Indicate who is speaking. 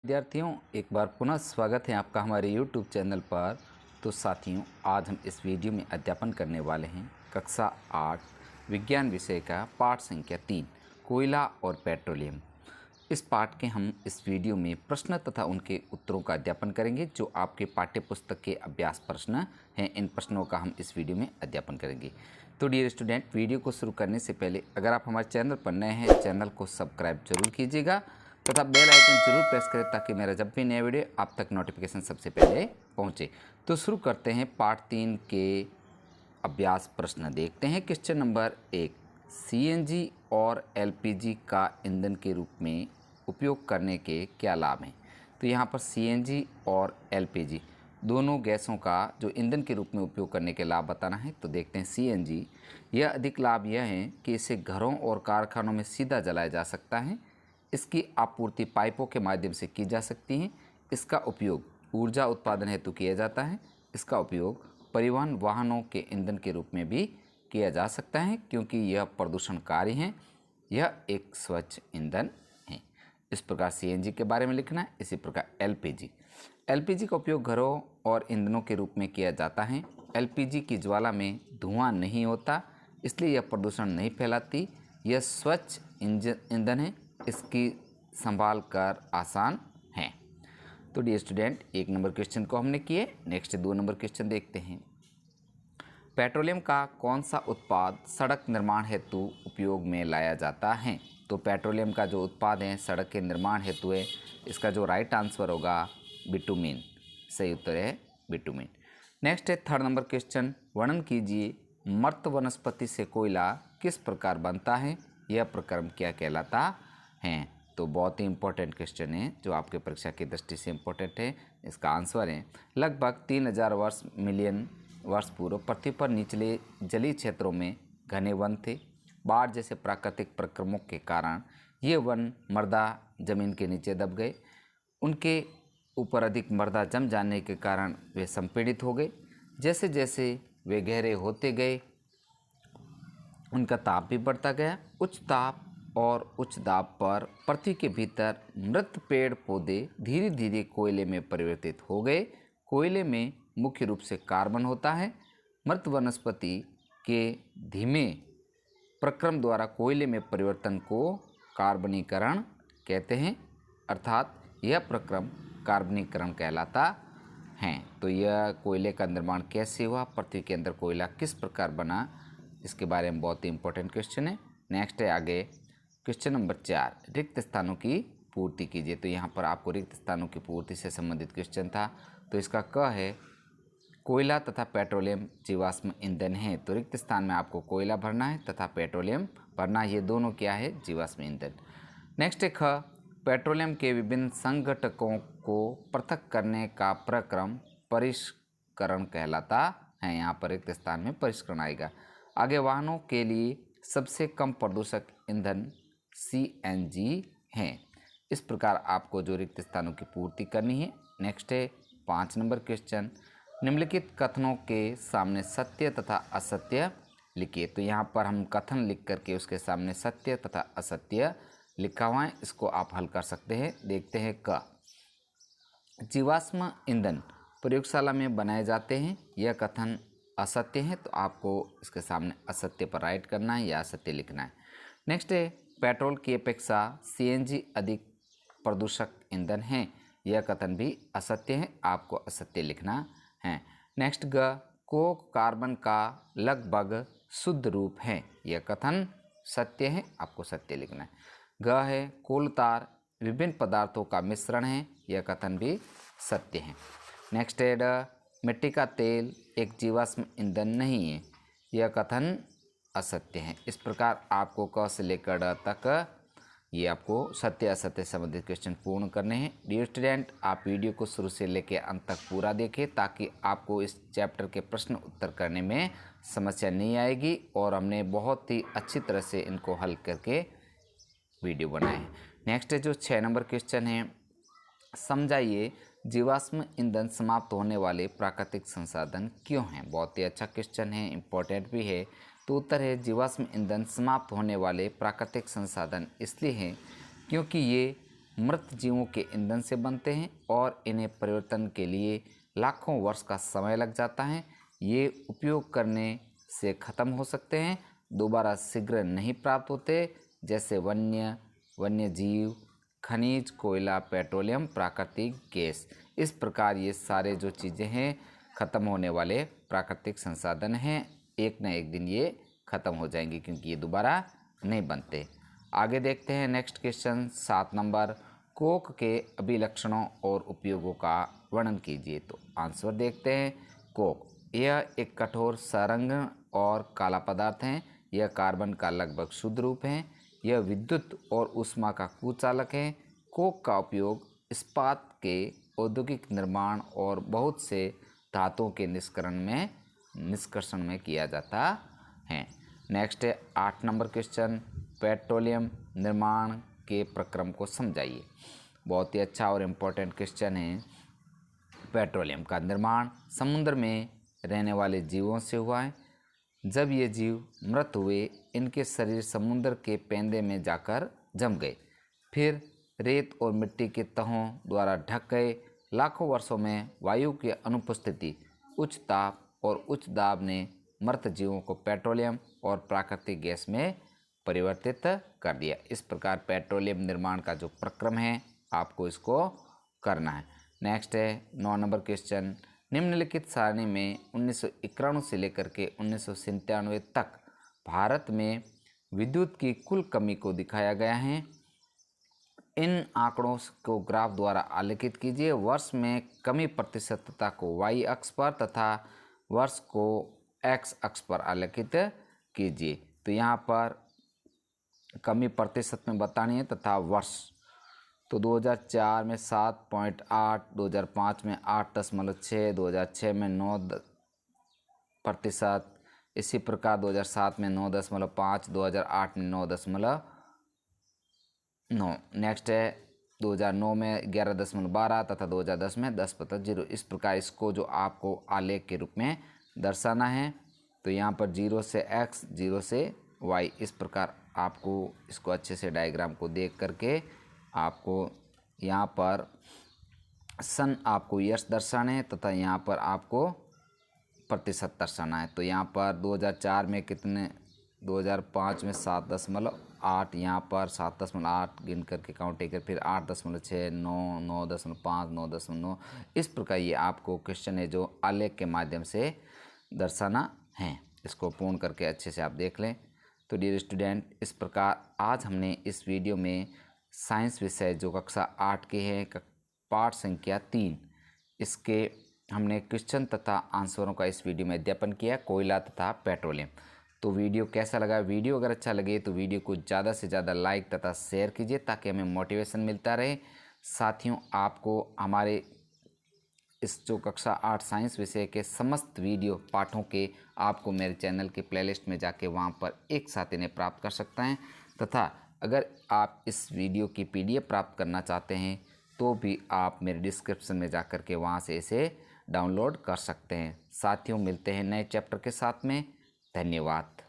Speaker 1: विद्यार्थियों, एक बार पुनः स्वागत है आपका हमारे YouTube चैनल पर। तो साथियों, आज हम इस वीडियो में अध्यापन करने वाले हैं कक्षा 8 विज्ञान विषय का पाठ संख्या 3 कोयला और पेट्रोलियम। इस पाठ के हम इस वीडियो में प्रश्न तथा उनके उत्तरों का अध्यापन करेंगे जो आपके पाठ्य पुस्तक के अभ्यास प्रश्न हैं। इन प्रश्नों का हम इस वीडियो में अध्यापन करेंगे। तो डियर स्टूडेंट, वीडियो को शुरू करने से पहले अगर आप हमारे चैनल पर नए हैं, चैनल को सब्सक्राइब जरूर कीजिएगा तथा बेल आइकन जरूर प्रेस करें ताकि मेरा जब भी नया वीडियो आप तक नोटिफिकेशन सबसे पहले पहुंचे। तो शुरू करते हैं पार्ट 3 के अभ्यास प्रश्न। देखते हैं क्वेश्चन नंबर 1। सीएनजी और एलपीजी का ईंधन के रूप में उपयोग करने के क्या लाभ हैं। तो यहाँ पर सीएनजी और एलपीजी दोनों गैसों का जो ईंधन के रूप में उपयोग करने के लाभ बताना है। तो देखते हैं सीएनजी, यह अधिक लाभ यह है कि इसे घरों और कारखानों में सीधा जलाया जा सकता है। इसकी आपूर्ति पाइपों के माध्यम से की जा सकती है। इसका उपयोग ऊर्जा उत्पादन हेतु किया जाता है। इसका उपयोग परिवहन वाहनों के ईंधन के रूप में भी किया जा सकता है क्योंकि यह प्रदूषणकारी है। यह एक स्वच्छ ईंधन है। इस प्रकार सीएनजी के बारे में लिखना है। इसी प्रकार एलपीजी का उपयोग घरों और ईंधनों के रूप में किया जाता है। एलपीजी की ज्वाला में धुआं नहीं होता, इसलिए यह प्रदूषण नहीं फैलाती। यह स्वच्छ ईंधन है। इसकी संभाल कर आसान है। तो डियर स्टूडेंट, 1 नंबर क्वेश्चन को हमने किए। नेक्स्ट 2 नंबर क्वेश्चन देखते हैं। पेट्रोलियम का कौन सा उत्पाद सड़क निर्माण हेतु उपयोग में लाया जाता है। तो पेट्रोलियम का जो उत्पाद है सड़क के निर्माण हेतु है। इसका जो राइट आंसर होगा बिटुमिन। सही उत्तर है बिटुमिन। नेक्स्ट है 3rd नंबर क्वेश्चन। वर्णन कीजिए मृत वनस्पति से कोयला किस प्रकार बनता है। यह प्रक्रम क्या कहलाता है। तो बहुत ही इंपॉर्टेंट क्वेश्चन है जो आपके परीक्षा की दृष्टि से इंपॉर्टेंट है। इसका आंसर है लगभग 3000 मिलियन वर्ष पूर्व पृथ्वी पर निचले जलीय क्षेत्रों में घने वन थे। बाढ़ जैसे प्राकृतिक प्रक्रमों के कारण ये वन मृदा जमीन के नीचे दब गए। उनके ऊपर अधिक मृदा जम जाने के कारण वे संपीड़ित हो गए। जैसे जैसे वे गहरे होते गए उनका ताप भी बढ़ता गया। उच्च ताप और उच्च दाब पर पृथ्वी के भीतर मृत पेड़ पौधे धीरे धीरे कोयले में परिवर्तित हो गए। कोयले में मुख्य रूप से कार्बन होता है। मृत वनस्पति के धीमे प्रक्रम द्वारा कोयले में परिवर्तन को कार्बनीकरण कहते हैं, अर्थात यह प्रक्रम कार्बनीकरण कहलाता है। तो यह कोयले का निर्माण कैसे हुआ, पृथ्वी के अंदर कोयला किस प्रकार बना, इसके बारे में बहुत ही इंपॉर्टेंट क्वेश्चन है। नेक्स्ट है आगे क्वेश्चन नंबर 4। रिक्त स्थानों की पूर्ति कीजिए। तो यहाँ पर आपको रिक्त स्थानों की पूर्ति से संबंधित क्वेश्चन था। तो इसका क है कोयला तथा पेट्रोलियम जीवाश्म ईंधन है। तो रिक्त स्थान में आपको कोयला भरना है तथा पेट्रोलियम भरना है। ये दोनों क्या है, जीवाश्म ईंधन। नेक्स्ट है ख। पेट्रोलियम के विभिन्न संघटकों को पृथक करने का प्रक्रम परिष्करण कहलाता है। यहाँ पर रिक्त स्थान में परिष्करण आएगा। आगे वाहनों के लिए सबसे कम प्रदूषक ईंधन सीएनजी है। इस प्रकार आपको जो रिक्त स्थानों की पूर्ति करनी है। नेक्स्ट है 5 नंबर क्वेश्चन। निम्नलिखित कथनों के सामने सत्य तथा असत्य लिखिए। तो यहाँ पर हम कथन लिख करके उसके सामने सत्य तथा असत्य लिखा हुआ है, इसको आप हल कर सकते हैं। देखते हैं क। जीवाश्म ईंधन प्रयोगशाला में बनाए जाते हैं, यह कथन असत्य है। तो आपको इसके सामने असत्य पर राइट करना है या असत्य लिखना है। नेक्स्ट है पेट्रोल की अपेक्षा सीएनजी अधिक प्रदूषक ईंधन है, यह कथन भी असत्य है। आपको असत्य लिखना है। नेक्स्ट ग। कोक कार्बन का लगभग शुद्ध रूप है, यह कथन सत्य है। आपको सत्य लिखना है। ग है कोल तार विभिन्न पदार्थों का मिश्रण है, यह कथन भी सत्य है। नेक्स्ट है ड। मिट्टी का तेल एक जीवाश्म ईंधन नहीं है, यह कथन असत्य है। इस प्रकार आपको क से लेकर ड तक ये आपको सत्य असत्य संबंधित क्वेश्चन पूर्ण करने हैं। डियर स्टूडेंट, आप वीडियो को शुरू से लेकर अंत तक पूरा देखें ताकि आपको इस चैप्टर के प्रश्न उत्तर करने में समस्या नहीं आएगी। और हमने बहुत ही अच्छी तरह से इनको हल करके वीडियो बनाए हैं। नेक्स्ट है जो 6 नंबर क्वेश्चन है। समझाइए जीवाश्म ईंधन समाप्त होने वाले प्राकृतिक संसाधन क्यों हैं। बहुत ही अच्छा क्वेश्चन है, इम्पोर्टेंट भी है। तो उत्तर है जीवाश्म ईंधन समाप्त होने वाले प्राकृतिक संसाधन इसलिए हैं क्योंकि ये मृत जीवों के ईंधन से बनते हैं और इन्हें परिवर्तन के लिए लाखों वर्ष का समय लग जाता है। ये उपयोग करने से ख़त्म हो सकते हैं, दोबारा शीघ्र नहीं प्राप्त होते, जैसे वन्य जीव, खनिज, कोयला, पेट्रोलियम, प्राकृतिक गैस। इस प्रकार ये सारे जो चीज़ें हैं ख़त्म होने वाले प्राकृतिक संसाधन हैं, एक न एक दिन ये ख़त्म हो जाएंगे क्योंकि ये दोबारा नहीं बनते। आगे देखते हैं नेक्स्ट क्वेश्चन 7 नंबर, कोक के अभिलक्षणों और उपयोगों का वर्णन कीजिए। तो आंसर देखते हैं। कोक, यह एक कठोर संरंगन और काला पदार्थ है। यह कार्बन का लगभग शुद्ध रूप है। यह विद्युत और ऊष्मा का कुचालक है। कोक का उपयोग इस्पात के औद्योगिक निर्माण और बहुत से धातुओं के निष्कर्षण में किया जाता है। नेक्स्ट है 8 नंबर क्वेश्चन, पेट्रोलियम निर्माण के प्रक्रम को समझाइए। बहुत ही अच्छा और इम्पोर्टेंट क्वेश्चन है। पेट्रोलियम का निर्माण समुद्र में रहने वाले जीवों से हुआ है। जब ये जीव मृत हुए, इनके शरीर समुद्र के पेंदे में जाकर जम गए, फिर रेत और मिट्टी के तहों द्वारा ढक गए। लाखों वर्षों में वायु की अनुपस्थिति, उच्च ताप और उच्च दाब ने मृत जीवों को पेट्रोलियम और प्राकृतिक गैस में परिवर्तित कर दिया। इस प्रकार पेट्रोलियम निर्माण का जो प्रक्रम है आपको इसको करना है। नेक्स्ट है 9 नंबर क्वेश्चन, निम्नलिखित सारणी में 1991 से लेकर के 1997 तक भारत में विद्युत की कुल कमी को दिखाया गया है। इन आंकड़ों को ग्राफ द्वारा आलेखित कीजिए। वर्ष में कमी प्रतिशतता को y अक्ष पर तथा वर्ष को x अक्ष पर आलेखित कीजिए। तो यहाँ पर कमी प्रतिशत में बतानी है तथा वर्ष। तो 2004 में 7.8, 2005 में 8.6, 2006 में 9%, इसी प्रकार 2007 में 9.5, 2008 में 9.9। नेक्स्ट है 2009 में 11.12 तथा 2010 में 10.0। इस प्रकार इसको जो आपको आलेख के रूप में दर्शाना है। तो यहाँ पर 0 से x, 0 से y, इस प्रकार आपको इसको अच्छे से डायग्राम को देख करके आपको यहाँ पर सन आपको ईयर्स दर्शाने हैं तथा यहाँ पर आपको प्रतिशत दर्शाना है। तो यहाँ पर 2004 में कितने, 2005 में 7.8, यहाँ पर 7.8 गिन करके काउंट कर, फिर 8.6, 9, 9.5, 9.9। इस प्रकार ये आपको क्वेश्चन है जो आलेख के माध्यम से दर्शाना है। इसको पूर्ण करके अच्छे से आप देख लें। तो डियर स्टूडेंट, इस प्रकार आज हमने इस वीडियो में साइंस विषय जो कक्षा 8 के हैं पाठ संख्या 3, इसके हमने क्वेश्चन तथा आंसरों का इस वीडियो में अध्यापन किया, कोयला तथा पेट्रोलियम। तो वीडियो कैसा लगा? वीडियो अगर अच्छा लगे तो वीडियो को ज़्यादा से ज़्यादा लाइक तथा शेयर कीजिए ताकि हमें मोटिवेशन मिलता रहे। साथियों, आपको हमारे इस जो कक्षा 8 साइंस विषय के समस्त वीडियो पाठों के आपको मेरे चैनल के प्लेलिस्ट में जाके वहां पर एक साथ इन्हें प्राप्त कर सकते हैं तथा अगर आप इस वीडियो की PDF प्राप्त करना चाहते हैं तो भी आप मेरे डिस्क्रिप्शन में जाकर के वहां से इसे डाउनलोड कर सकते हैं। साथियों, मिलते हैं नए चैप्टर के साथ में। धन्यवाद।